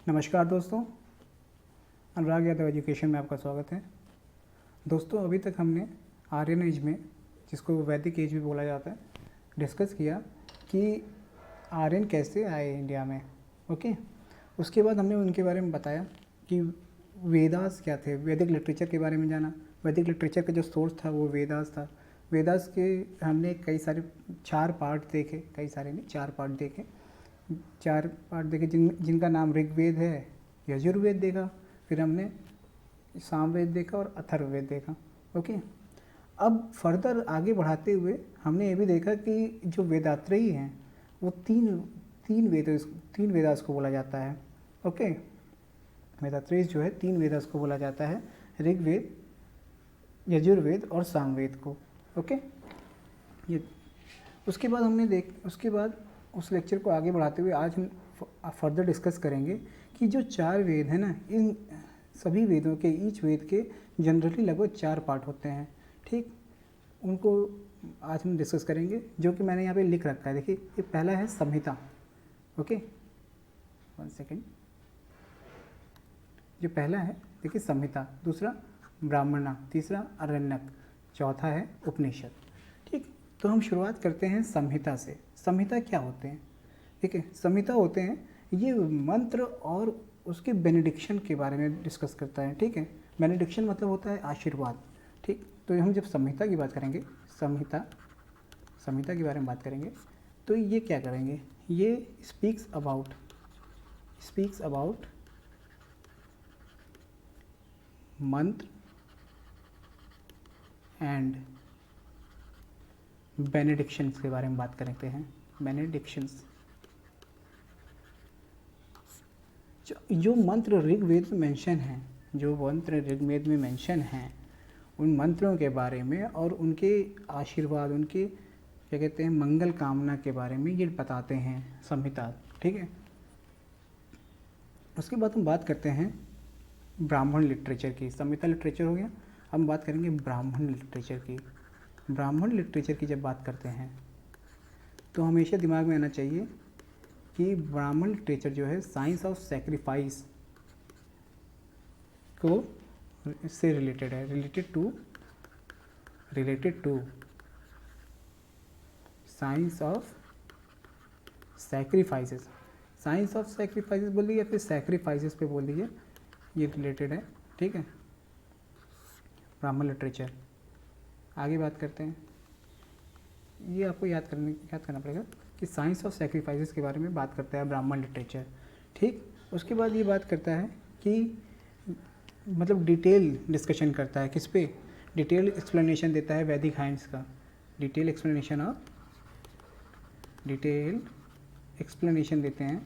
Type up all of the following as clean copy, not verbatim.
नमस्कार दोस्तों, अनुराग यादव एजुकेशन में आपका स्वागत है। दोस्तों, अभी तक हमने आर्यन एज में, जिसको वैदिक एज भी बोला जाता है, डिस्कस किया कि आर्यन कैसे आए इंडिया में। ओके, उसके बाद हमने उनके बारे में बताया कि वेदास क्या थे, वैदिक लिटरेचर के बारे में जाना। वैदिक लिटरेचर का जो सोर्स था वो वेदास था। वेदास के हमने कई सारे 4 पार्ट देखे, कई सारे नहीं 4 पार्ट देखे। 4 पार्ट देखे जिनका नाम ऋग्वेद है, यजुर्वेद देखा, फिर हमने सामवेद देखा और अथर्ववेद देखा। ओके, अब फर्दर आगे बढ़ाते हुए हमने ये भी देखा कि जो वेदात्रेयी हैं वो तीन वेदास को बोला जाता है। ओके, वेदात्रेयी जो है 3 वेदास को बोला जाता है, ऋग्वेद, यजुर्वेद और सामवेद को। ओके, ये उसके बाद उस लेक्चर को आगे बढ़ाते हुए आज हम फर्दर डिस्कस करेंगे कि जो 4 वेद हैं ना, इन सभी वेदों के, ईच वेद के जनरली लगभग 4 पार्ट होते हैं। ठीक, उनको आज हम डिस्कस करेंगे, जो कि मैंने यहाँ पे लिख रखा है। देखिए, ये पहला है संहिता। Okay, 1 second. जो पहला है देखिए संहिता, दूसरा ब्राह्मणा, तीसरा अरण्यक, चौथा है उपनिषद। ठीक, तो हम शुरुआत करते हैं संहिता से। संहिता क्या होते हैं? ठीक है, संहिता होते हैं, ये मंत्र और उसके बेनेडिक्शन के बारे में डिस्कस करता है। ठीक है, बेनेडिक्शन मतलब होता है आशीर्वाद। ठीक, तो हम जब संहिता की बात करेंगे, संहिता के बारे में बात करेंगे, तो ये क्या करेंगे, ये स्पीक्स अबाउट मंत्र एंड बेनेडिक्शंस के बारे में बात करते हैं। बेनेडिक्शंस, जो मंत्र ऋग्वेद में मेंशन हैं, उन मंत्रों के बारे में और उनके आशीर्वाद, उनके क्या कहते हैं, मंगल कामना के बारे में ये बताते हैं संहिता। ठीक है, उसके बाद हम बात करते हैं ब्राह्मण लिटरेचर की। संहिता लिटरेचर हो गया, हम बात करेंगे ब्राह्मण लिटरेचर की। ब्राह्मण लिटरेचर की जब बात करते हैं तो हमेशा दिमाग में आना चाहिए कि ब्राह्मण लिटरेचर जो है साइंस ऑफ सैक्रिफाइस को से रिलेटेड है, related to science of sacrifices. Science of sacrifices बोल दीजिए या फिर सैक्रिफाइसेस पे बोल दीजिए, ये रिलेटेड है। ठीक है, ब्राह्मण लिटरेचर। आगे बात करते हैं, ये आपको याद करना पड़ेगा कि साइंस ऑफ सैक्रिफाइसेस के बारे में बात करता है ब्राह्मण लिटरेचर। ठीक, उसके बाद ये बात करता है कि मतलब डिटेल डिस्कशन करता है, किस पे, डिटेल एक्सप्लेनेशन देता है वैदिक हाइम्स का। डिटेल एक्सप्लेनेशन देते हैं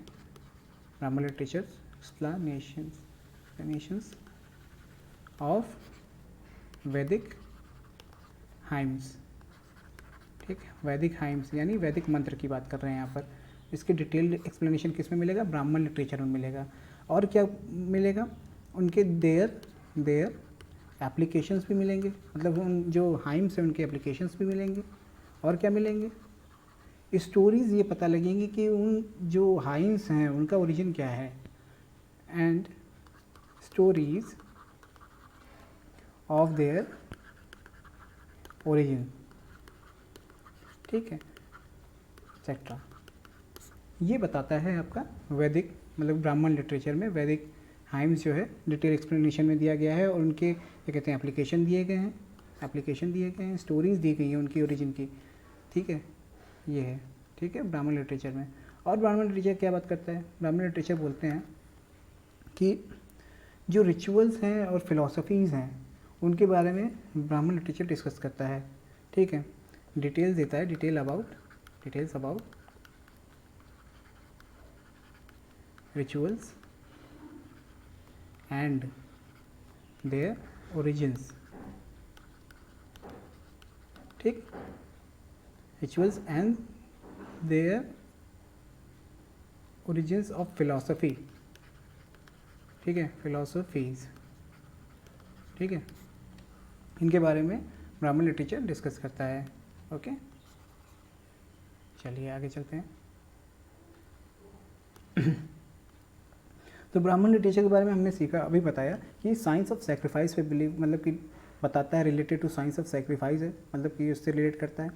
ब्राह्मण लिटरेचर, एक्सप्लेनेशंस ऑफ वैदिक हाइम्स। ठीक, वैदिक हाइम्स यानी वैदिक मंत्र की बात कर रहे हैं यहाँ पर। इसकी डिटेल्ड एक्सप्लेनेशन किस में मिलेगा? ब्राह्मण लिटरेचर में मिलेगा। और क्या मिलेगा? उनके देयर एप्लीकेशंस भी मिलेंगे, मतलब उन जो हाइम्स हैं उनके एप्लीकेशंस भी मिलेंगे। और क्या मिलेंगे? स्टोरीज़ ये पता लगेंगी कि उन जो हाइम्स हैं उनका ओरिजिन क्या है, and stories of their origin. ठीक है, एक्सेट्रा, ये बताता है आपका वैदिक, मतलब ब्राह्मण लिटरेचर में वैदिक हाइम्स जो है डिटेल एक्सप्लेनेशन में दिया गया है, और उनके क्या कहते हैं एप्लीकेशन दिए गए हैं, स्टोरीज दी गई हैं उनकी ओरिजिन की। ठीक है, ये है। ठीक है, ब्राह्मण लिटरेचर में। और ब्राह्मण लिटरेचर क्या बात करता है? ब्राह्मण लिटरेचर बोलते हैं कि जो रिचुअल्स हैं और फिलॉसफीज़ हैं उनके बारे में ब्राह्मण लिटरेचर डिस्कस करता है। ठीक है, डिटेल्स देता है, details about rituals and their origins. ठीक, rituals and their origins of philosophy. ठीक है, फिलॉसफीज। ठीक है, इनके बारे में ब्राह्मण लिटरेचर डिस्कस करता है। ओके, चलिए आगे चलते हैं। तो ब्राह्मण लिटरेचर के बारे में हमने सीखा, अभी बताया कि साइंस ऑफ सेक्रीफाइस पे बिलीव, मतलब कि बताता है, related to science of sacrifice है, मतलब कि उससे रिलेट करता है।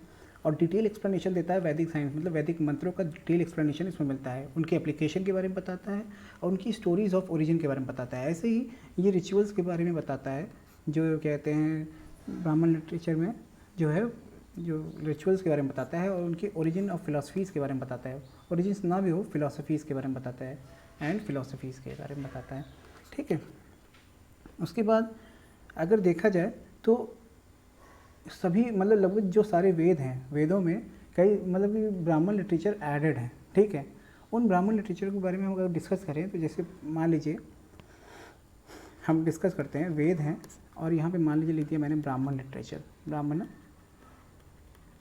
और डिटेल एक्सप्लेनेशन देता है वैदिक साइंस, मतलब वैदिक मंत्रों का डिटेल एक्सप्लेनेशन इसमें मिलता है, उनके एप्लीकेशन के बारे में बताता है और उनकी स्टोरीज ऑफ ओरिजिन के बारे में बताता है। ऐसे ही ये रिचुअल्स के बारे में बताता है, जो कहते हैं ब्राह्मण लिटरेचर में जो है, जो रिचुअल्स के बारे में बताता है और उनके ओरिजिन ऑफ फिलोसफीज़ के बारे में बताता है। ओरिजिन्स ना भी हो, फिलोसफीज़ के बारे में बताता है एंड फिलोसफीज़ के बारे में बताता है, ठीक है। उसके बाद अगर देखा जाए तो सभी, मतलब लगभग जो सारे वेद हैं, वेदों में कई मतलब कि ब्राह्मण लिटरेचर एडेड है, ठीक है। उन ब्राह्मण लिटरेचर के बारे में हम अगर डिस्कस करें तो जैसे मान लीजिए हम डिस्कस करते हैं, वेद हैं और यहाँ पे मान लीजिए लिख दिया मैंने ब्राह्मण लिटरेचर, ब्राह्मण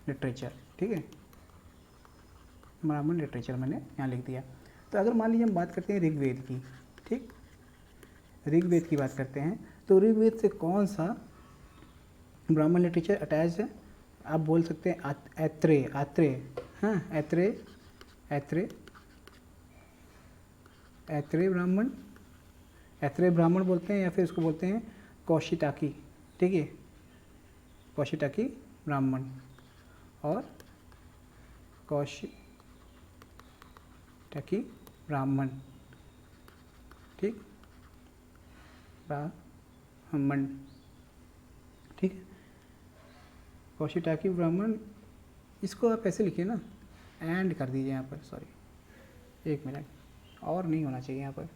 लिटरेचर, ठीक है, ब्राह्मण लिटरेचर मैंने यहाँ लिख दिया। तो अगर मान लीजिए हम बात करते हैं ऋग्वेद की, ठीक, ऋग्वेद की बात करते हैं, तो ऋग्वेद से कौन सा ब्राह्मण लिटरेचर अटैच है? आप बोल सकते हैं ऐत्रेय, ऐत्रेय, हाँ, ऐत्रेय, ऐत्रेय, ऐत्रेय ब्राह्मण, ऐत्रेय ब्राह्मण बोलते हैं, या फिर इसको बोलते हैं कौशिटाकी, ठीक है, कौशिटाकी ब्राह्मण और कौशिटाकी ब्राह्मण, ठीक, ब्राह्मण, ठीक है, कौशिटाकी ब्राह्मण। इसको आप ऐसे लिखिए ना, एंड कर दीजिए यहाँ पर, सॉरी एक मिनट, और नहीं होना चाहिए यहाँ पर,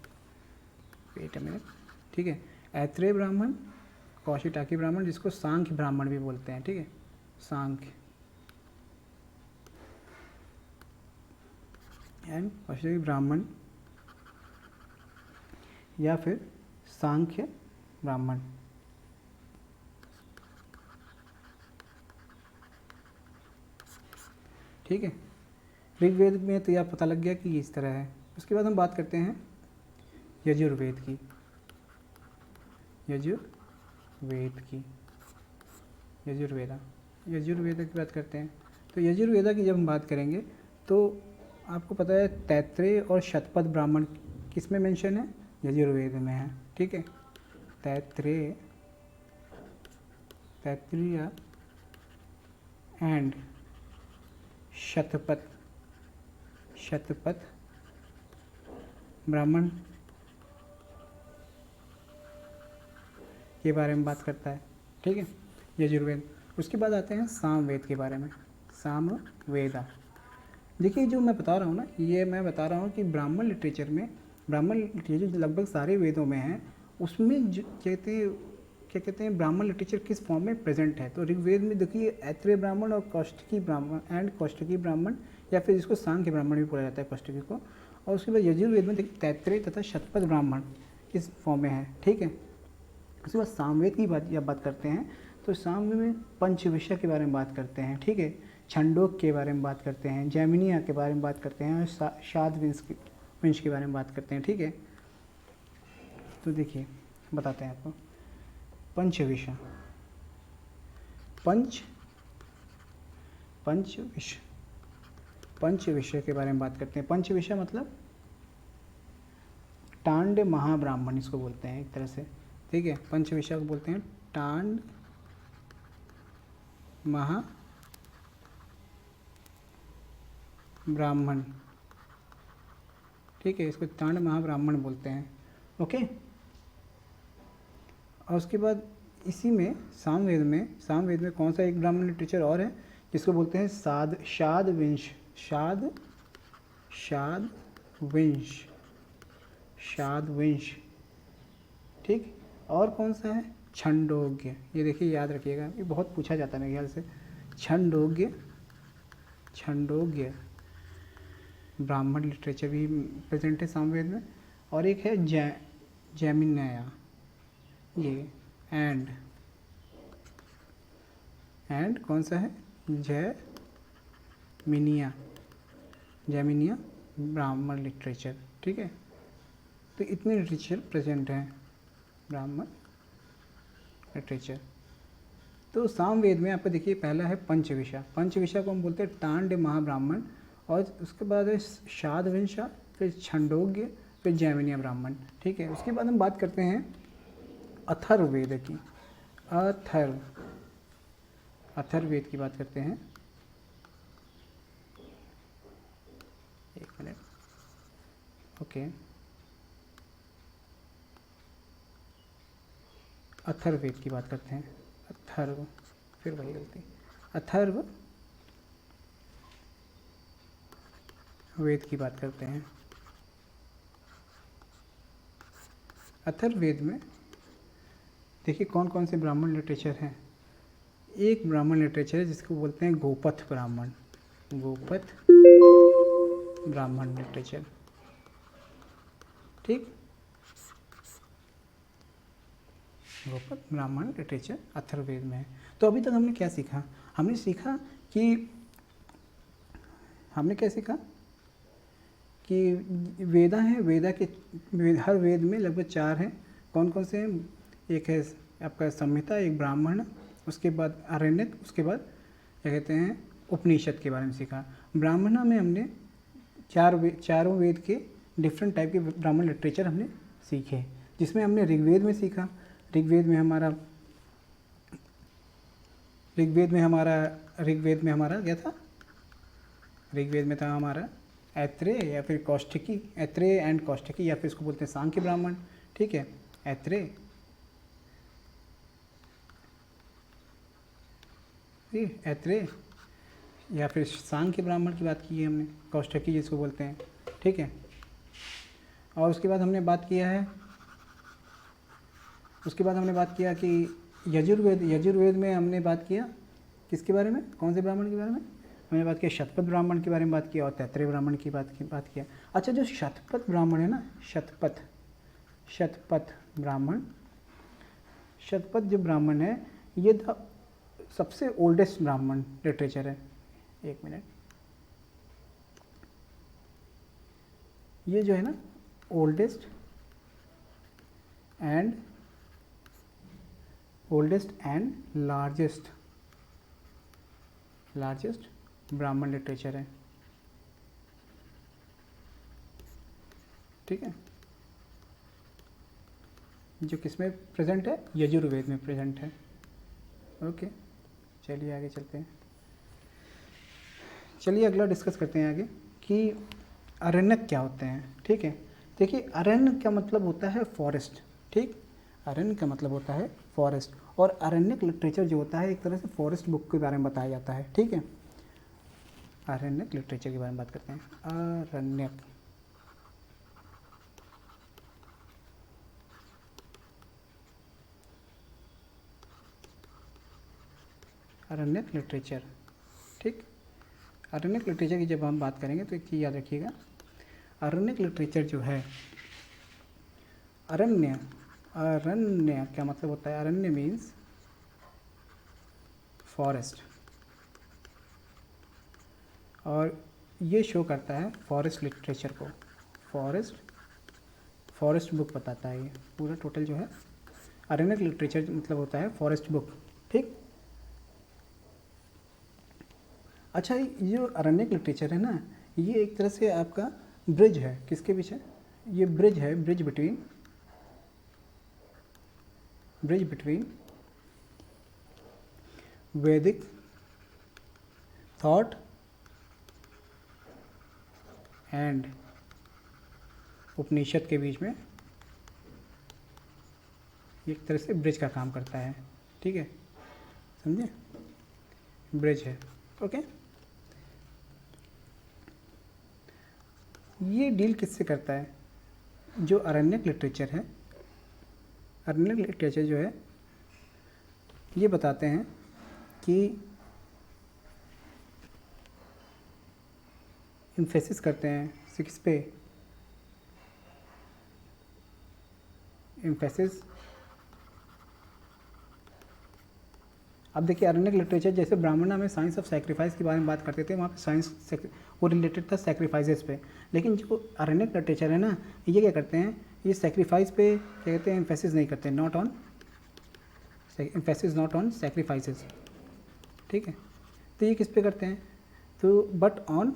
वेट अ मिनट, ठीक है। ऐत्रेय ब्राह्मण, कौशिटाकी ब्राह्मण, जिसको सांख्य ब्राह्मण भी बोलते हैं, ठीक है, सांख्य एंड कौशिटाकी ब्राह्मण या फिर सांख्य ब्राह्मण, ठीक है। ऋग्वेद में तो यह पता लग गया कि इस तरह है। उसके बाद हम बात करते हैं यजुर्वेद की, यजुर्वेद की, यजुर्वेदा, यजुर्वेदा की बात करते हैं। तो यजुर्वेदा की जब हम बात करेंगे तो आपको पता है तैत्रेय और शतपथ ब्राह्मण किस में मेंशन है? यजुर्वेद में है, ठीक है। तैत्रेय, तैत्रीय एंड शतपथ, शतपथ ब्राह्मण के बारे में बात करता है, ठीक है, यजुर्वेद। उसके बाद आते हैं सामवेद के बारे में, सामवेदा। देखिए जो मैं बता रहा हूँ ना, ये मैं बता रहा हूँ कि ब्राह्मण लिटरेचर में, ब्राह्मण लिटरेचर लगभग सारे वेदों में है, उसमें जो क्या कहते हैं ब्राह्मण लिटरेचर किस फॉर्म में प्रेजेंट है। तो ऋग्वेद में देखिए ऐत्रेय ब्राह्मण और कौशिकी ब्राह्मण एंड कौशिकी ब्राह्मण, या फिर जिसको सांख्य ब्राह्मण भी बोला जाता है कौशिकी को। और उसके बाद यजुर्वेद में देखिए तैत्रेय तथा शतपथ ब्राह्मण इस फॉर्म में है, ठीक है। उसके बाद सामवेद की बात करते हैं तो सामवेद में पंचविषय के बारे में बात करते हैं, ठीक है, छंडोक के बारे में बात करते हैं, जैमिनिया के बारे में बात करते हैं, और शाद वंश के बारे में बात करते हैं, ठीक है। तो देखिए बताते हैं आपको पंचविषय, पंचविषय के बारे में बात करते हैं। पंचविषय मतलब टांड महाब्राह्मण इसको बोलते हैं एक तरह से, ठीक है। पंचविषय को बोलते हैं टांड महाब्राह्मण, ठीक है, इसको टांड महाब्राह्मण बोलते हैं, ओके। और उसके बाद इसी में सामवेद में कौन सा एक ब्राह्मण लिटरेचर और है जिसको बोलते हैं शाद वंश, ठीक। और कौन सा है? छंदोग्य। ये देखिए याद रखिएगा, ये बहुत पूछा जाता है मेरे ख्याल से। छंदोग्य ब्राह्मण लिटरेचर भी प्रेजेंट है सामवेद में। और एक है जैमिनिया, ये एंड कौन सा है? जैमिनिया ब्राह्मण लिटरेचर, ठीक है। तो इतने लिटरेचर प्रेजेंट हैं ब्राह्मण लिटरेचर। तो सामवेद में आपको देखिए पहला है पंचविषय को हम बोलते हैं टांड महाब्राह्मण, और उसके बाद है शादवंश, फिर छंदोग्य, फिर जैमिनी ब्राह्मण। ठीक है, उसके बाद हम बात करते हैं अथर्ववेद की। अथर्ववेद की बात करते हैं। एक मिनट, ओके। अथर्ववेद की बात करते हैं। अथर्व, फिर वही गलती, अथर्व वेद की बात करते हैं। अथर्ववेद में देखिए कौन कौन से ब्राह्मण लिटरेचर हैं। एक ब्राह्मण लिटरेचर है जिसको बोलते हैं गोपथ ब्राह्मण, गोपथ ब्राह्मण लिटरेचर। ठीक, गोपथ ब्राह्मण लिटरेचर अथर्ववेद में है। तो अभी तक हमने क्या सीखा? हमने सीखा कि वेदा है, वेदा के हर वेद में लगभग 4 हैं। कौन कौन से हैं? एक है आपका संहिता, एक ब्राह्मण, उसके बाद आरण्यक, उसके बाद क्या कहते हैं उपनिषद के बारे में सीखा। ब्राह्मण में हमने चारों वेद के डिफरेंट टाइप के ब्राह्मण लिटरेचर हमने सीखे, जिसमें हमने ऋग्वेद में सीखा। ऋग्वेद में हमारा क्या था? ऋग्वेद में था हमारा ऐत्रेय या फिर कौष्ठकी, ऐत्रेय एंड कौष्ठकी, या फिर इसको बोलते हैं सांख्य ब्राह्मण। ठीक है, ऐत्रेय या फिर सांख्य ब्राह्मण की बात की है हमने, कौष्ठकी जिसको बोलते हैं। ठीक है, और उसके बाद हमने बात किया कि यजुर्वेद में हमने बात किया किसके बारे में? कौन से ब्राह्मण के बारे में? हमने बात किया शतपथ ब्राह्मण के बारे में बात किया और तैत्रेय ब्राह्मण की बात किया। अच्छा, जो शतपथ ब्राह्मण है ना, शतपथ जो ब्राह्मण है, ये सबसे ओल्डेस्ट ब्राह्मण लिटरेचर है। एक मिनट, ये जो है ना ओल्डेस्ट एंड लार्जेस्ट ब्राह्मण लिटरेचर है। ठीक है, जो किसमें प्रेजेंट है? यजुर्वेद में प्रेजेंट है। ओके, चलिए आगे चलते हैं। चलिए अगला डिस्कस करते हैं आगे कि अरण्यक क्या होते हैं। ठीक है, देखिए अरण्य का मतलब होता है फॉरेस्ट। ठीक, अरण्य का मतलब होता है फॉरेस्ट, और अरण्यक लिटरेचर जो होता है एक तरह से फॉरेस्ट बुक के बारे में बताया जाता है। ठीक है, अरण्यक लिटरेचर के बारे में बात करते हैं। अरण्यक लिटरेचर। ठीक, अरण्यक लिटरेचर की जब हम बात करेंगे तो एक चीज़ याद रखिएगा, अरण्यक लिटरेचर जो है, अरण्य क्या मतलब होता है? अरण्य मीन्स फॉरेस्ट, और ये शो करता है फॉरेस्ट लिटरेचर को। फॉरेस्ट बुक बताता है। ये पूरा टोटल जो है अरण्यक लिटरेचर मतलब होता है फॉरेस्ट बुक। ठीक, अच्छा, ये जो अरण्यक लिटरेचर है ना, ये एक तरह से आपका ब्रिज है। किसके पीछे? ये ब्रिज है, ब्रिज बिटवीन वैदिक थॉट एंड उपनिषद के बीच में एक तरह से ब्रिज का काम करता है। ठीक है, समझे? ब्रिज है। ओके, ये डील किससे करता है? जो अरण्यक लिटरेचर है, अरण्यक लिटरेचर जो है ये बताते हैं कि इम्फेसिस करते हैं किस पे? इम्फेसिस। अब देखिए अरण्यक लिटरेचर जैसे ब्राह्मणा में साइंस ऑफ सैक्रिफाइस के बारे में बात करते थे, वहाँ पे साइंस वो रिलेटेड था सैक्रिफाइसेस पे। लेकिन जो अरण्यक लिटरेचर है ना, ये क्या करते हैं? ये सैक्रिफाइस पे क्या कहते हैं? एम्फेसिस नहीं करते, एम्फेसिस नॉट ऑन सैक्रिफाइसेस। ठीक है, तो ये किस पे करते हैं? तो बट ऑन,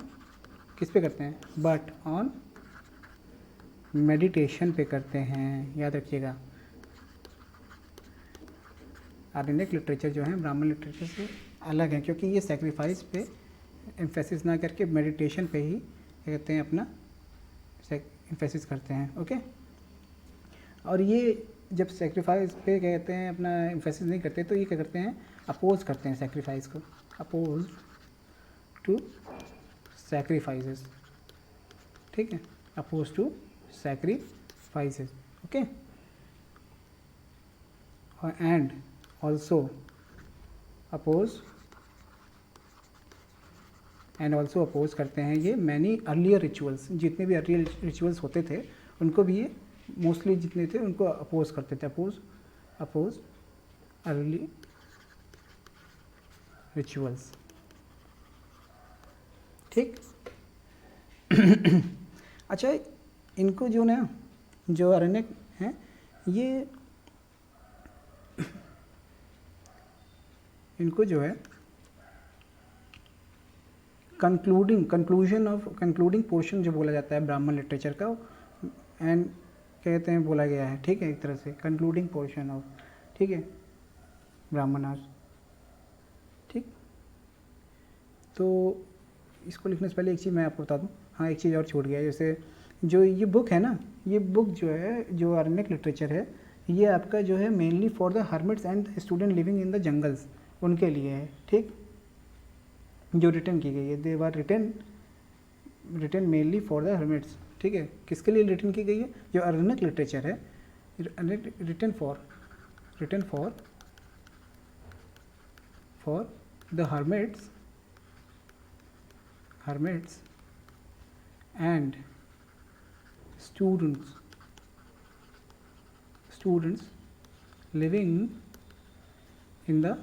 किस पे करते हैं? बट ऑन मेडिटेशन पे करते हैं, याद रखिएगा। आर्यनिक लिटरेचर जो है ब्राह्मण लिटरेचर से अलग है, क्योंकि ये सेक्रीफाइस पे एम्फेसिस ना करके मेडिटेशन पे ही क्या कहते हैं अपना एम्फेसिस करते हैं। ओके, और ये जब सेक्रीफाइस पे क्या कहते हैं अपना एम्फेसिस नहीं करते, तो ये क्या करते हैं, अपोज करते हैं सेक्रीफाइस को, अपोज टू सैक्रिफाइसेस, ठीक है, अपोज टू सैक्रिफाइसेस। ओके, और एंड ऑल्सो अपोज करते हैं ये मैनी अर्लियर रिचुअल्स, जितने भी अर्लियर रिचुअल्स होते थे उनको भी ये मोस्टली जितने थे उनको अपोज करते थे। अपोज अर्ली रिचुअल्स, ठीक। अच्छा, इनको जो ना जो अरण्यक हैं ये इनको जो है कंक्लूडिंग पोर्शन जो बोला जाता है ब्राह्मण लिटरेचर का, एंड कहते हैं बोला गया है, ठीक है, एक तरह से कंक्लूडिंग पोर्शन ऑफ, ठीक है, ब्राह्मणास, ठीक। तो इसको लिखने से पहले एक चीज़ मैं आपको बता दूं, हाँ एक चीज़ और छूट गया, जैसे जो ये बुक है ना, ये बुक जो है जो आर्यनिक लिटरेचर है, ये आपका जो है mainly for the hermits and student living in the jungles, उनके लिए है, ठीक, जो रिटर्न की गई है। They were written mainly for the hermits, ठीक है, किसके लिए रिटर्न की गई है, जो आर्यनिक लिटरेचर है, written for the hermits and students living in the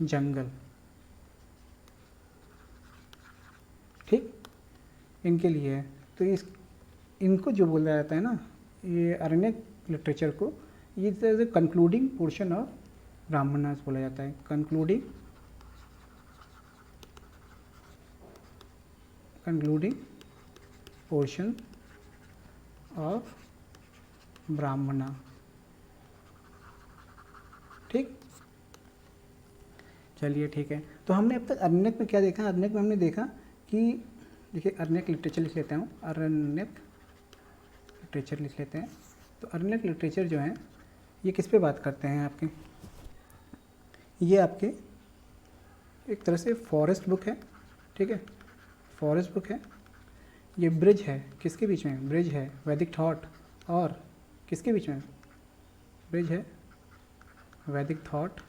jungle, ठीक, इनके लिए है। तो इनको जो बोला जाता है ना, ये आर्यनिक लिटरेचर को, ये कंक्लूडिंग पोर्शन ऑफ ब्राह्मणास बोला जाता है, कंक्लूडिंग पोर्शन ऑफ ब्राह्मणा, ठीक। चलिए ठीक है, तो हमने अब तक आर्यनिक में क्या देखा, आर्यनिक में हमने देखा कि देखिए आर्यनिक लिटरेचर लिख लेता हूँ, आर्यनिक लिटरेचर लिख लेते हैं। तो आर्यनिक लिटरेचर जो है ये किस पे बात करते हैं आपके, ये आपके एक तरह से फॉरेस्ट बुक है, ठीक है, फॉरेस्ट बुक है। ये ब्रिज है, किसके बीच में, ब्रिज है वैदिक थॉट और किसके बीच में, ब्रिज है वैदिक थॉट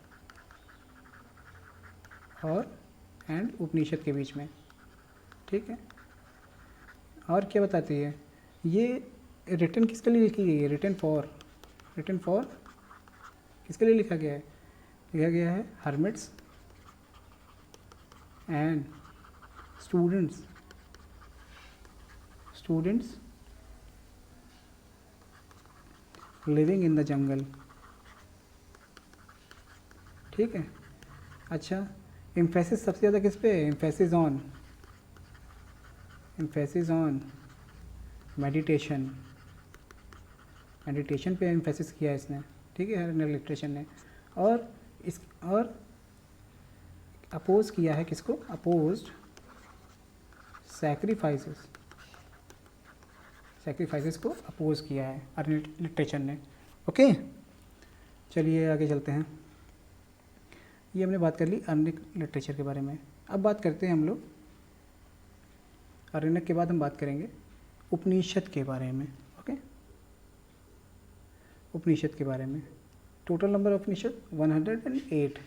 और एंड उपनिषद के बीच में, ठीक है। और क्या बताती है, ये रिटर्न किसके लिए लिखी गई है, रिटर्न फॉर किसके लिए लिखा गया है, hermits and students living in the jungle, ठीक है। अच्छा, एम्फेसिस सबसे ज़्यादा किस पे है, एम्फेसिस ऑन मेडिटेशन पे एम्फेसिस किया है इसने, ठीक है, आर्यनिक लिटरेचर ने। और अपोज किया है किसको, अपोज्ड सैक्रिफाइसेस को अपोज किया है आर्यनिक लिटरेचर ने। ओके, चलिए आगे चलते हैं। ये हमने बात कर ली आर्यनिक लिटरेचर के बारे में। अब बात करते हैं हम लोग, आर्यनिक के बाद हम बात करेंगे उपनिषद के बारे में। ओके, उपनिषद के बारे में। टोटल नंबर ऑफ उपनिषद 108।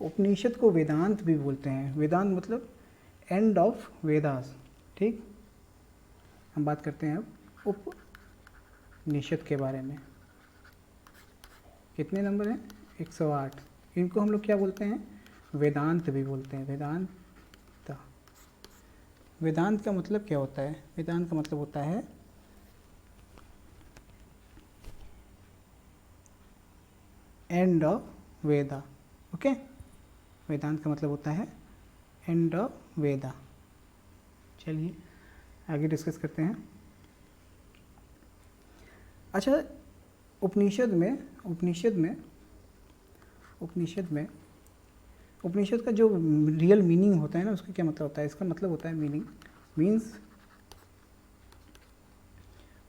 उपनिषद को वेदांत भी बोलते हैं। वेदांत मतलब एंड ऑफ वेदास, ठीक। हम बात करते हैं अब उपनिषद के बारे में। कितने नंबर हैं, 108। इनको हम लोग क्या बोलते हैं, वेदांत भी बोलते हैं, वेदांत का मतलब क्या होता है, वेदांत का मतलब होता है एंड ऑफ वेदा। ओके, वेदांत का मतलब होता है एंड ऑफ वेदा। चलिए आगे डिस्कस करते हैं। अच्छा, उपनिषद में उपनिषद का जो रियल मीनिंग होता है ना, उसका क्या मतलब होता है? इसका मतलब होता है मीनिंग मीन्स,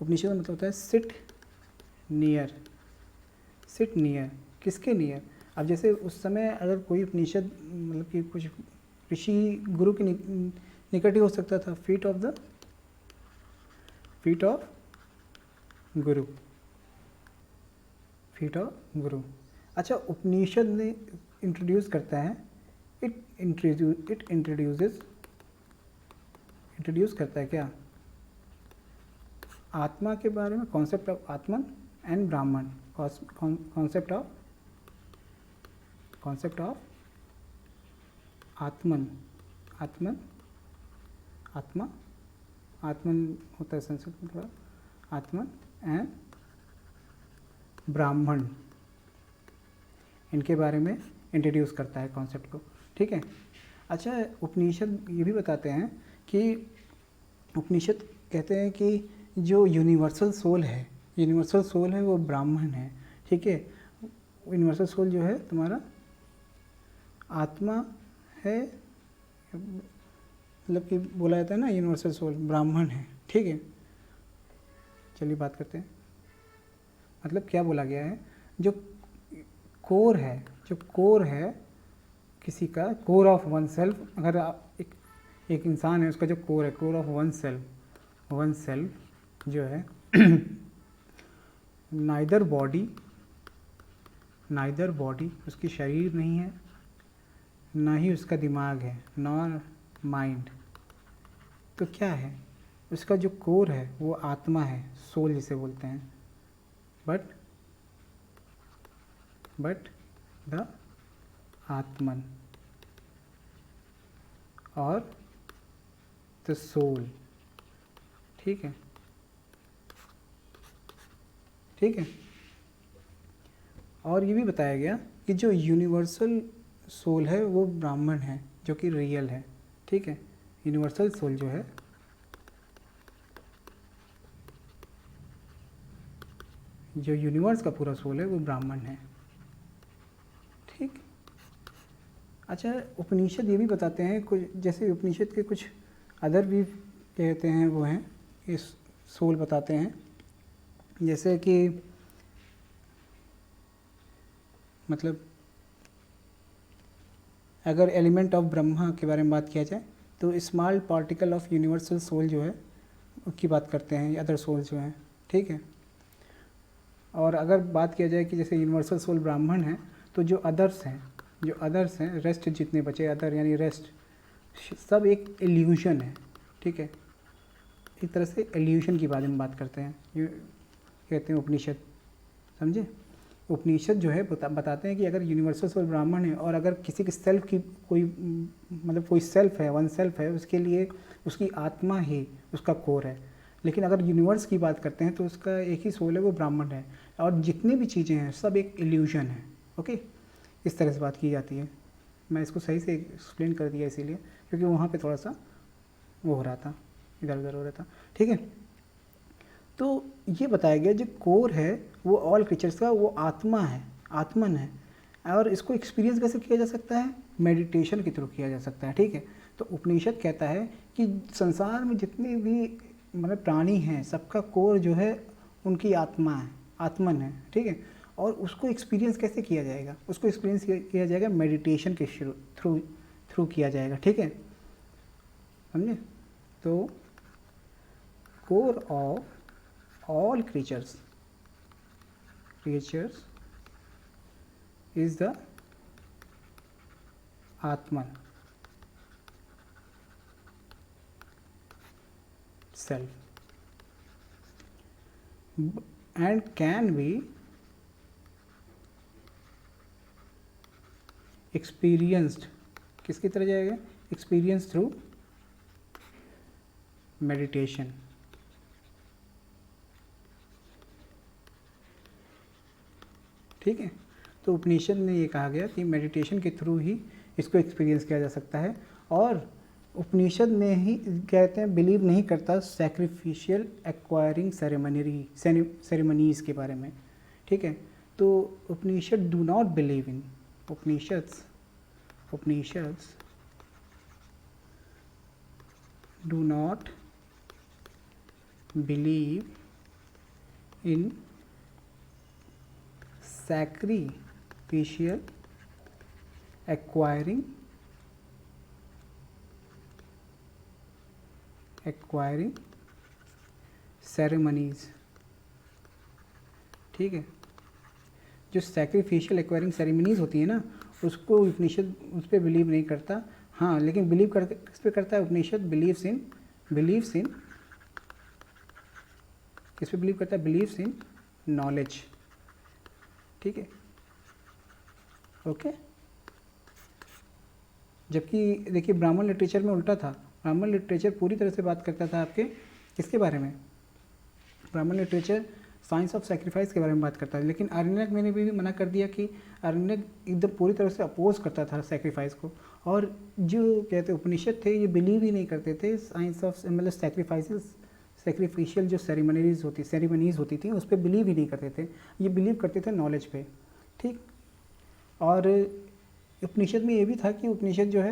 उपनिषद का मतलब होता है सिट नियर। किसके नियर? अब जैसे उस समय अगर कोई उपनिषद मतलब कि कुछ ऋषि गुरु के निकट ही हो सकता था, फीट ऑफ गुरु। अच्छा, उपनिषद ने इंट्रोड्यूस करता है, इंट्रोड्यूस करता है क्या? आत्मा के बारे में, कॉन्सेप्ट ऑफ आत्मन एंड ब्राह्मण, कॉन्सेप्ट ऑफ आत्मन होता है संस्कृत में थोड़ा, आत्मन एंड ब्राह्मण, इनके बारे में इंट्रोड्यूस करता है कॉन्सेप्ट को, ठीक है। अच्छा, उपनिषद ये भी बताते हैं कि उपनिषद कहते हैं कि जो यूनिवर्सल सोल है वो ब्राह्मण है, ठीक है। यूनिवर्सल सोल जो है तुम्हारा आत्मा है, मतलब कि बोला जाता है ना यूनिवर्सल सोल ब्राह्मण है, ठीक है। चलिए बात करते हैं, मतलब क्या बोला गया है, जो कोर है किसी का, कोर ऑफ वन सेल्फ, अगर एक इंसान है, उसका जो कोर ऑफ वन सेल्फ जो है नाइदर बॉडी, उसकी शरीर नहीं है, ना ही उसका दिमाग है, नॉर माइंड। तो क्या है? उसका जो कोर है वो आत्मा है, सोल जिसे बोलते हैं। बट द आत्मन और द सोल, ठीक है। और ये भी बताया गया कि जो यूनिवर्सल सोल है वो ब्राह्मण है, जो कि रियल है, ठीक है। यूनिवर्सल सोल जो है, जो यूनिवर्स का पूरा सोल है वो ब्राह्मण है, ठीक। अच्छा, उपनिषद ये भी बताते हैं कुछ, जैसे उपनिषद के कुछ अदर भी कहते हैं वो हैं, इस सोल बताते हैं, जैसे कि मतलब अगर एलिमेंट ऑफ ब्रह्मा के बारे में बात किया जाए तो small particle of universal soul जो है उसकी बात करते हैं, अदर सोल जो हैं, ठीक है। और अगर बात किया जाए कि जैसे यूनिवर्सल सोल ब्राह्मण है, तो जो अदर्स हैं रेस्ट, जितने बचे अदर यानी रेस्ट, सब एक इल्यूशन है, ठीक है। एक तरह से इल्यूशन के बारे में बात करते हैं, ये कहते हैं उपनिषद, समझे। उपनिषद जो है बताते हैं कि अगर यूनिवर्सल सोल ब्राह्मण है और अगर किसी के सेल्फ की कोई मतलब कोई सेल्फ है, वन सेल्फ है, उसके लिए उसकी आत्मा ही उसका कोर है। लेकिन अगर यूनिवर्स की बात करते हैं तो उसका एक ही सोल है, वो ब्राह्मण है, और जितनी भी चीज़ें हैं सब एक इल्यूशन है, ओके। इस तरह से बात की जाती है। मैं इसको सही से एक्सप्लेन कर दिया इसीलिए क्योंकि वहाँ पे थोड़ा सा वो हो रहा था, इधर उधर हो रहा था, ठीक है। तो ये बताया गया जो कोर है वो ऑल क्रिएचर्स का वो आत्मा है, आत्मन है, और इसको एक्सपीरियंस कैसे किया जा सकता है? मेडिटेशन के थ्रू किया जा सकता है, ठीक है। तो उपनिषद कहता है कि संसार में जितने भी मतलब प्राणी हैं सबका कोर जो है उनकी आत्मा है, आत्मन है, ठीक है। और उसको एक्सपीरियंस कैसे किया जाएगा? उसको एक्सपीरियंस किया जाएगा मेडिटेशन के थ्रू किया जाएगा, ठीक है, समझे। तो core of all creatures is the Atman, self, and can be experienced, किसकी तरह जाएगा? एक्सपीरियंस थ्रू मेडिटेशन, ठीक है। तो उपनिषद में ये कहा गया कि मेडिटेशन के थ्रू ही इसको एक्सपीरियंस किया जा सकता है। और उपनिषद में ही कहते हैं बिलीव नहीं करता सैक्रिफिशियल एक्वायरिंग सेरेमनीज के बारे में, ठीक है। तो Upanishad do not believe in, Upanishads do not believe in sacrificial acquiring ceremonies, ठीक है। जो सैक्रिफिशियल एक्वायरिंग सेरेमनीज होती है ना, उसको उपनिषद उस पर बिलीव नहीं करता। हाँ, लेकिन बिलीव कर किस पे करता है उपनिषद? बिलीव्स इन किस पे बिलीव करता है? बिलीव्स इन नॉलेज, ठीक है, ओके। जबकि देखिए ब्राह्मण लिटरेचर में उल्टा था। ब्राह्मण लिटरेचर पूरी तरह से बात करता था आपके किसके बारे में? ब्राह्मण लिटरेचर साइंस ऑफ सेक्रीफाइस के बारे में बात करता है। लेकिन आरण्यक मैंने भी मना कर दिया कि आरण्यक एकदम पूरी तरह से अपोज करता था सेक्रीफाइस को। और जो कहते उपनिषद थे ये बिलीव ही नहीं करते थे साइंस ऑफ मतलब सैक्रिफिशियल जो सेरेमनीज होती थी उस पर बिलीव ही नहीं करते थे। ये बिलीव करते थे नॉलेज पे, ठीक। और उपनिषद में ये भी था कि उपनिषद जो है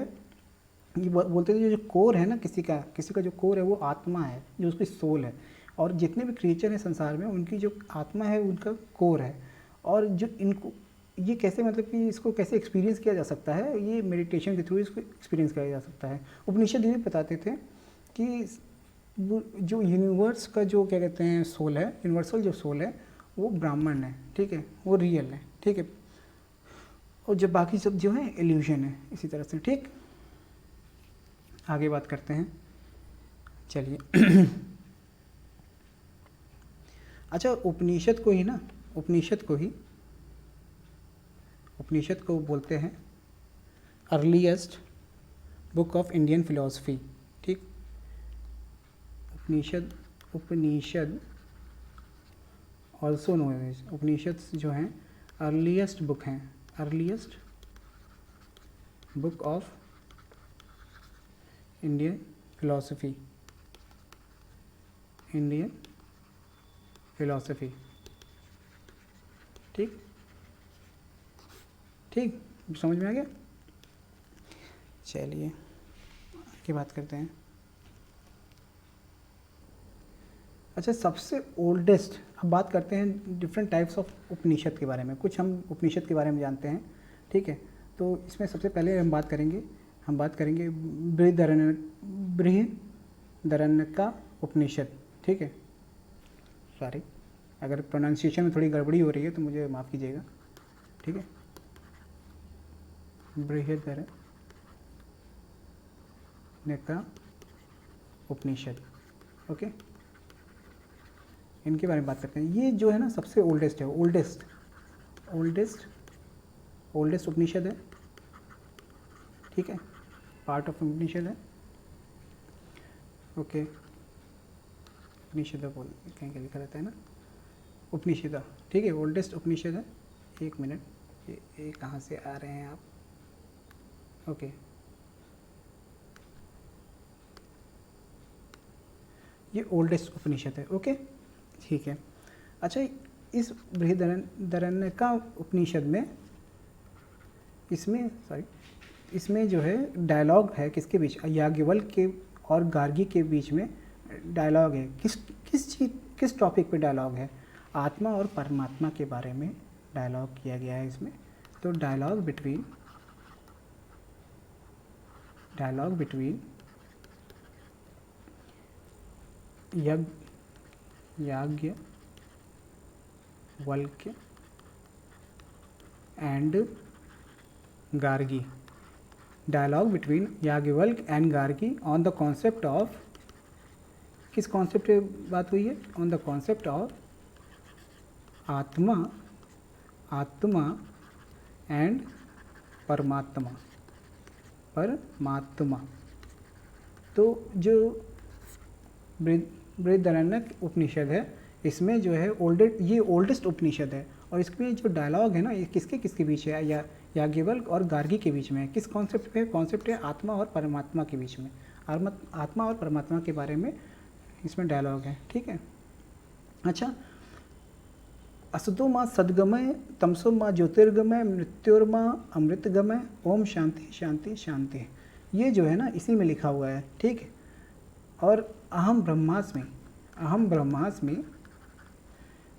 ये बोलते थे जो कोर है ना किसी का जो कोर है वो आत्मा है, जो उसकी सोल है। और जितने भी क्रिएचर हैं संसार में उनकी जो आत्मा है उनका कोर है। और जो इनको ये कैसे मतलब कि इसको कैसे एक्सपीरियंस किया जा सकता है, ये मेडिटेशन के थ्रू इसको एक्सपीरियंस किया जा सकता है। उपनिषद ये बताते थे कि जो यूनिवर्स का जो क्या कहते हैं सोल है, यूनिवर्सल जो सोल है वो ब्राह्मण है, ठीक है, वो रियल है, ठीक है। और जब बाकी सब जो है इल्यूजन है, इसी तरह से, ठीक। आगे बात करते हैं, चलिए। अच्छा, उपनिषद को बोलते हैं earliest book of Indian philosophy, ठीक। उपनिषद ऑल्सो नोन एज, उपनिषद जो हैं earliest book of Indian philosophy, ठीक, समझ में आ गया। चलिए आगे बात करते हैं। अच्छा, सबसे ओल्डेस्ट, अब बात करते हैं डिफरेंट टाइप्स ऑफ उपनिषद के बारे में। कुछ हम उपनिषद के बारे में जानते हैं, ठीक है। तो इसमें सबसे पहले हम बात करेंगे बृहदारण्यका उपनिषद, ठीक है। सॉरी अगर प्रोनाउंसिएशन में थोड़ी गड़बड़ी हो रही है तो मुझे माफ़ कीजिएगा, ठीक है। बृहदारण्यका उपनिषद, ओके, इनके बारे में बात करते हैं। ये जो है ना सबसे ओल्डेस्ट है, ओल्डेस्ट उपनिषद है, ठीक है, पार्ट ऑफ उपनिषद है, ओके। उपनिषद बोल कहीं कहीं लिखा रहता है ना, उपनिषद, ठीक है, ओल्डेस्ट उपनिषद है। एक मिनट, ये कहाँ से आ रहे हैं आप? ओके, ये ओल्डेस्ट उपनिषद है, ओके, ठीक है। अच्छा, इस बृहदारण्यका उपनिषद में इसमें जो है डायलॉग है किसके बीच? याज्ञवल्क्य के और गार्गी के बीच में डायलॉग है। किस टॉपिक पे डायलॉग है? आत्मा और परमात्मा के बारे में डायलॉग किया गया है इसमें। तो dialogue between Yajnavalkya and Gargi, dialogue between Yajnavalkya and Gargi on the concept of, किस कॉन्सेप्ट पे बात हुई है? On the concept of Atma and Paramatma. तो जो बृहदारण्यक उपनिषद है इसमें जो है ये ओल्डेस्ट उपनिषद है। और इसमें जो डायलॉग है ना ये किसके बीच है? याज्ञवल्क्य और गार्गी के बीच में है। किस कॉन्सेप्ट पे? कॉन्सेप्ट है आत्मा और परमात्मा के बीच में। आत्मा और परमात्मा के बारे में इसमें डायलॉग है, ठीक है। अच्छा, असतो माँ सद्गमय, तमसो माँ ज्योतिर्गमय, मृत्योर्मा अमृतगमय, ओम शांति शांति शांति। ये जो है ना इसी में लिखा हुआ है, ठीक है। और अहम ब्रह्मास्मि, अहम ब्रह्मास्मि,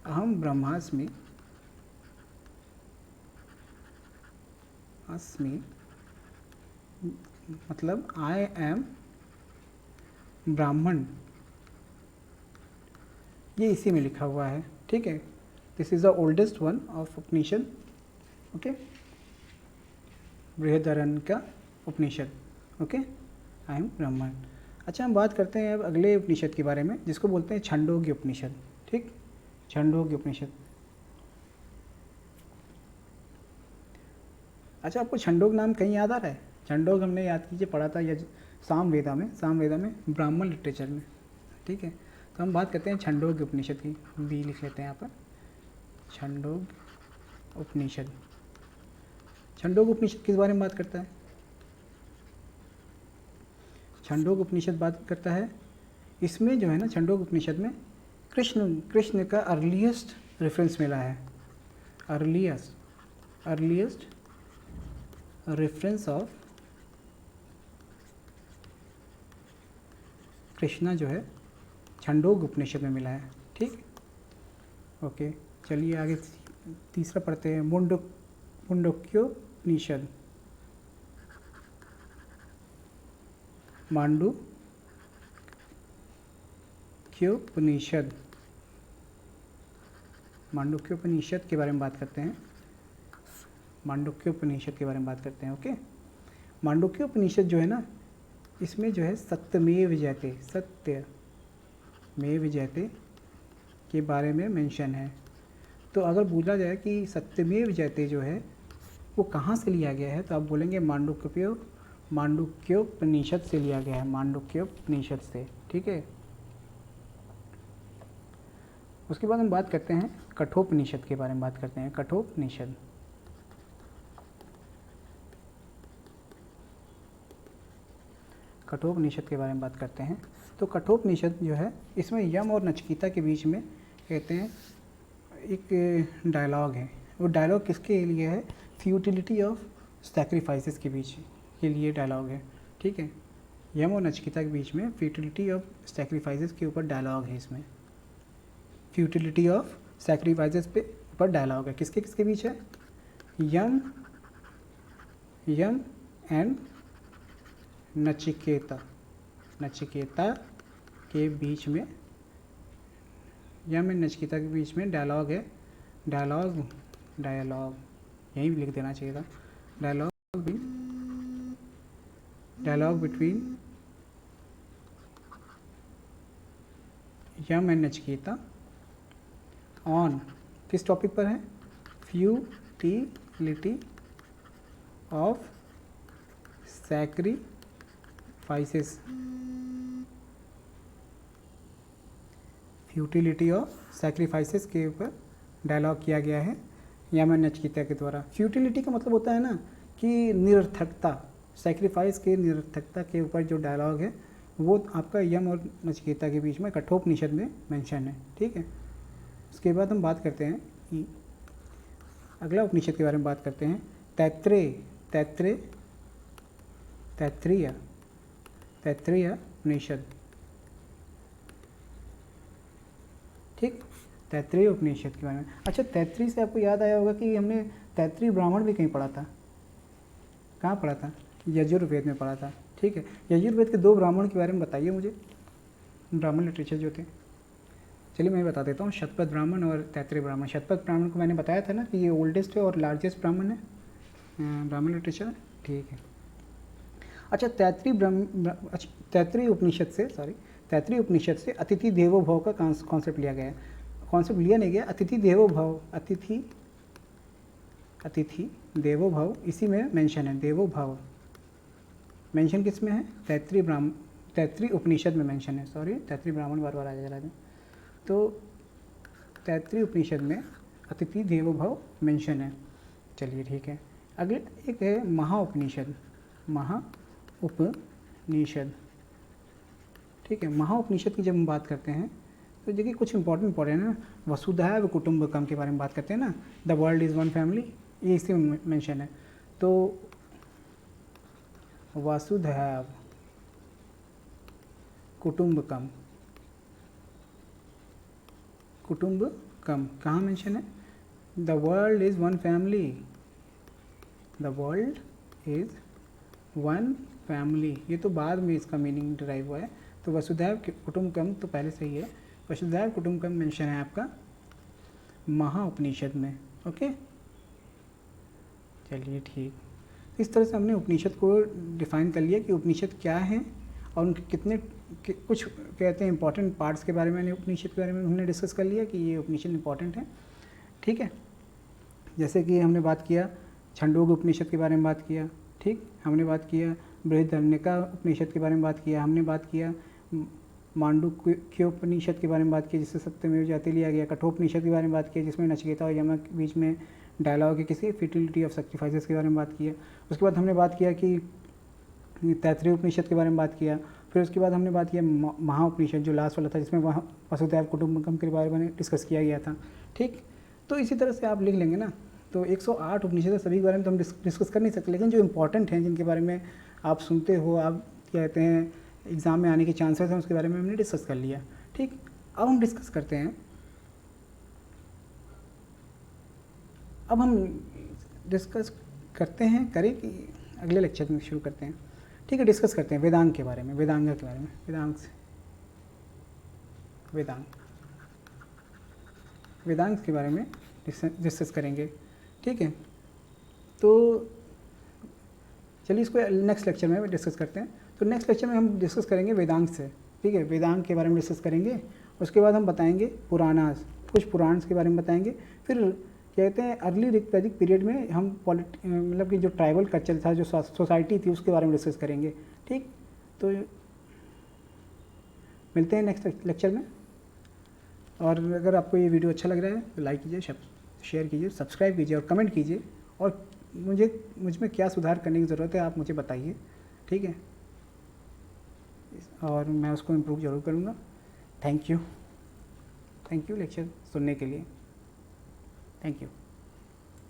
अहम ब्रह्मास्मि, अस्मि मतलब आई एम ब्राह्मण, ये इसी में लिखा हुआ है, ठीक है। This is the oldest one of Upanishad, okay, Brihadaranyaka Upanishad, okay, I am ब्राह्मण। अच्छा, हम बात करते हैं अब अगले उपनिषद के बारे में, जिसको बोलते हैं छंदोग्य उपनिषद, ठीक, छंदोग्य उपनिषद। अच्छा, आपको छंदोग नाम कहीं याद आ रहा है? छंदोग हमने याद कीजिए पढ़ा था सामवेदा में ब्राह्मण लिटरेचर में, ठीक है। तो हम बात करते हैं छंदोग्य उपनिषद की, बी लिख लेते हैं यहाँ पर, छंदोग्य उपनिषद। छंदोग्य उपनिषद किस बारे में बात करता है? छंदोग्य उपनिषद बात करता है, इसमें जो है ना छंदोग्य उपनिषद में कृष्ण का अर्लीस्ट रेफरेंस मिला है, अर्लीस्ट रेफरेंस ऑफ कृष्णा जो है छंदोग्य उपनिषद में मिला है, ठीक। ओके, चलिए आगे तीसरा पढ़ते हैं, मुंडक्योपनिषद, मांडुक्योपनिषद, मांडुक्योपनिषद के बारे में बात करते हैं, मांडुक्योपनिषद के बारे में बात करते हैं, ओके। मांडुक्योपनिषद जो है ना, इसमें जो है सत्यमेव जयते के बारे में मेंशन है। तो अगर बोला जाए कि सत्यमेव जयते जो है वो कहाँ से लिया गया है, तो आप बोलेंगे मांडुक्योपनिषद से लिया गया है, मांडुक्योपनिषद से, ठीक है। उसके बाद हम बात करते हैं कठोपनिषद के बारे में बात करते हैं, कठोपनिषद। कठोपनिषद के बारे में बात करते हैं। तो कठोपनिषद जो है इसमें यम और नचिकेता के बीच में कहते हैं एक डायलॉग है। वो डायलॉग किसके लिए है? फ्यूटिलिटी ऑफ सैक्रिफाइसेस के बीच के लिए डायलॉग है, ठीक है। यम और नचिकेता के बीच में फ्यूटिलिटी ऑफ सैक्रिफाइसेस के ऊपर डायलॉग है। इसमें फ्यूटिलिटी ऑफ सैक्रिफाइसेस पे ऊपर डायलॉग है। किसके किसके बीच है? यम एंड नचिकेता के बीच में, यम एंड नचिकेता के बीच में डायलॉग है। डायलॉग यहीं भी लिख देना चाहिए था। Dialogue between Yama and Nachiketa on किस टॉपिक पर है? Futility of sacrifices, futility of sacrifices के ऊपर डायलॉग किया गया है यम एंड नचिकेता के द्वारा। फ्यूटिलिटी का मतलब होता है ना कि निरर्थकता, सैक्रिफाइस के निरर्थकता के ऊपर जो डायलॉग है वो आपका यम और नचिकेता के बीच में कठोपनिषद में मेंशन है, ठीक है। उसके बाद हम बात करते हैं कि अगला उपनिषद के बारे में बात करते हैं, तैत्तिरीय उपनिषद, ठीक, तैत्तिरीय उपनिषद के बारे में। अच्छा, तैत्तिरीय से आपको याद आया होगा कि हमने तैत्तिरीय ब्राह्मण भी कहीं पढ़ा था। कहाँ पढ़ा था? यजुर्वेद में पढ़ा था, ठीक है। यजुर्वेद के 2 ब्राह्मण के बारे में बताइए मुझे, ब्राह्मण लिटरेचर जो थे। चलिए मैं बता देता हूँ, शतपथ ब्राह्मण और तैत्तिरीय ब्राह्मण। शतपथ ब्राह्मण को मैंने बताया था ना कि ये ओल्डेस्ट है और लार्जेस्ट ब्राह्मण है ब्राह्मण लिटरेचर, ठीक है। अच्छा, तैत्तिरीय उपनिषद से अतिथि देवो भव का कॉन्सेप्ट लिया गया है। कॉन्सेप्ट लिया नहीं गया, अतिथि देवो भव इसी में मेंशन है। देवो भव मेंशन किस में है? तैत्तिरीय उपनिषद में मेंशन है। सॉरी, तैत्तिरीय ब्राह्मण बार बार आ जा रहा है। तो तैत्तिरीय उपनिषद में अतिथि देवो भव मेंशन है। चलिए ठीक है। अगले एक है महाउपनिषद। ठीक है। महाउपनिषद की जब हम बात करते हैं तो देखिए कुछ इंपॉर्टेंट है ना, वसुधैव कुटुंबकम के बारे में बात करते हैं ना, the world is one family, ये इसी में मेंशन है। तो वसुधैव कुटुंबकम, कुटुंबकम कहाँ मेंशन है? The world is one family, the world is one family, ये तो बाद में इसका मीनिंग डिराइव हुआ है। तो वसुधैव कुटुंबकम तो पहले से ही है, वसुधैव कुटुंबकम मेंशन है आपका महाउपनिषद में। ओके, चलिए ठीक। इस तरह से हमने उपनिषद को डिफ़ाइन कर लिया कि उपनिषद क्या है और उनके कितने कुछ कहते हैं इंपॉर्टेंट पार्ट्स के बारे में उपनिषद के बारे में हमने डिस्कस कर लिया कि ये उपनिषद इंपॉर्टेंट है। ठीक है, जैसे कि हमने बात किया छंदोग्य उपनिषद के बारे में बात किया, ठीक, हमने बात किया बृहदारण्यका उपनिषद के बारे में बात किया, हमने बात किया मांडुक्योपनिषद के बारे में बात की जिससे सत्यमेव जयते लिया गया, कठोपनिषद के बारे में बात की जिसमें नचिकेता और यम के बीच में डायलॉग है किसी फिटिलिटी ऑफ सेक्रीफाइसेस के बारे में बात किया। उसके बाद हमने बात किया कि तैत्तिरीय उपनिषद के बारे में बात किया। फिर उसके बाद हमने बात किया महाउपनिषद जो लास्ट वाला था जिसमें वहाँ वसुधैव कुटुंबकम के बारे में डिस्कस किया गया था। ठीक, तो इसी तरह से आप लिख लेंगे ना। तो 108 उपनिषद सभी के बारे में तो हम डिस्कस कर नहीं सकते, लेकिन जो इंपॉर्टेंट हैं जिनके बारे में आप सुनते हो, आप कहते हैं एग्ज़ाम में आने के चांसेस हैं, उसके बारे में हमने डिस्कस कर लिया। ठीक, अब हम डिस्कस करते हैं, अब हम डिस्कस करते हैं करें कि अगले लेक्चर में शुरू करते हैं। ठीक है, डिस्कस करते हैं वेदांग के बारे में, वेदांग के बारे में, वेदांग के बारे में डिस्कस करेंगे। ठीक है, तो चलिए इसको नेक्स्ट लेक्चर में डिस्कस करते हैं। तो नेक्स्ट लेक्चर में हम डिस्कस करेंगे वेदांग से। ठीक है, वेदांग के बारे में डिस्कस करेंगे। उसके बाद हम बताएंगे पुराणास, कुछ पुराण के बारे में बताएंगे। फिर कहते हैं अर्ली ऋग्वैदिक पीरियड में हम मतलब कि जो ट्राइबल कल्चर था, जो सोसाइटी थी, उसके बारे में डिस्कस करेंगे। ठीक, तो मिलते हैं नेक्स्ट लेक्चर में। और अगर आपको ये वीडियो अच्छा लग रहा है तो लाइक कीजिए, शेयर कीजिए, सब्सक्राइब कीजिए और कमेंट कीजिए। और मुझ में क्या सुधार करने की ज़रूरत है आप मुझे बताइए। ठीक है, और मैं उसको इम्प्रूव ज़रूर करूँगा। थैंक यू लेक्चर सुनने के लिए। Thank you.